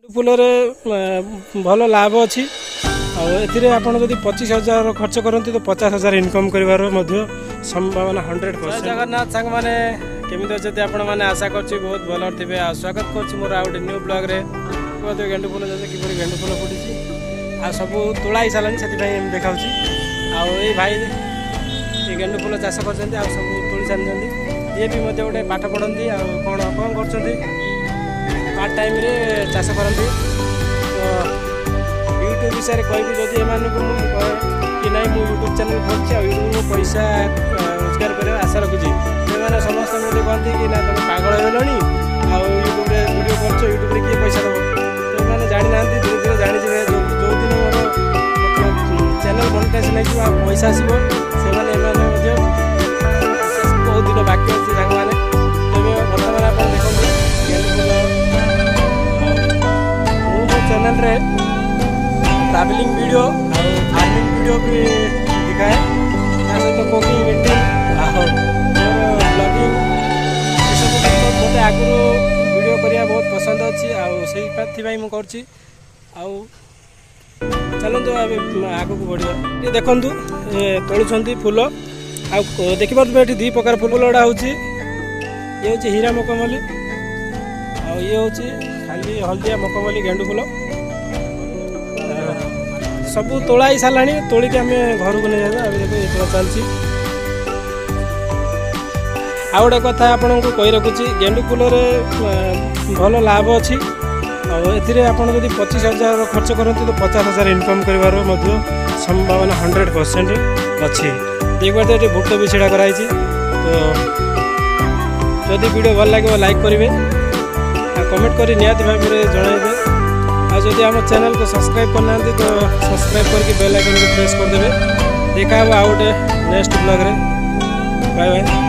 फूल भल लाभ अच्छी आपड़ी 25,000 खर्च करती तो 50,000 इनकम कर संभावना 100%। जगन्नाथ सांग मैंने केमी अच्छे आपण मैंने आशा कर बहुत भल थे। स्वागत कर मोर आ गए न्यू ब्लॉग रे गेंडु फूल कि गेंडु फूल फुटी आ सब तोड़ा ही सारे से देखा आई भाई ये गेंडु फूल चाष कर सब तोड़ी सारी ये भी गोटे पाठ पढ़ती कौन कौन कर पार्ट टाइम रे चाष करती तो यूट्यूब विषय कहबी जदि एम कहे कि ना मुझे यूट्यूब चैनल खोलची आ यूट्यूब पैसा रोजगार कर आशा रखुची से समस्त मुझे कहती कि ना तुम पागल हो यूट्यूब वीडियो कर यूट्यूब किए पैसा दब तो मैंने जानी ना धीरे धीरे जानी जो दिन मोर चैनल मोनेटाइजेशन हो पैसा आसो से बहुत दिन बाकी अच्छे सांग मैंने तेज बर्तमान आप देखते चैनल रे ट्रैवलिंग वीडियो और फार्मिंग वीडियो भी दिखाए सहित कुकिंग मीटिंग ब्लॉगिंग सब मत आगु वीडियो करने बहुत पसंद अच्छी मुझे चलते आग को बढ़िया ये देखु तोलुंट फूल आ देखिए ये दी प्रकार फूल गुड़ा हूँ ये हूँ हीरा मखमली ये हूँ खाली हल्दिया मखमली गेंडु फूल सब तोड़ा ही सारा तोलिक आम घर को नहीं जाए अभी देखो ये चलती आ गोटे कथा आपन को कही रखुची गेंडु फूल भल लाभ अच्छी आपड़ी 25,000 खर्च करती तो 50,000 इनकम कर संभावना 100% अच्छी देखिए ये भुट्ट भी छिड़ा कराई तो जदि वीडियो भल लगे लाइक करेंगे कमेंट कर निहाती भाव में जनइबे आदि आम चैनल को सब्सक्राइब करना तो सब्सक्राइब करके बेल आइकन को प्रेस करदे। देखा आउ गोटे नेक्स्ट ब्लॉग रे बाय बाय।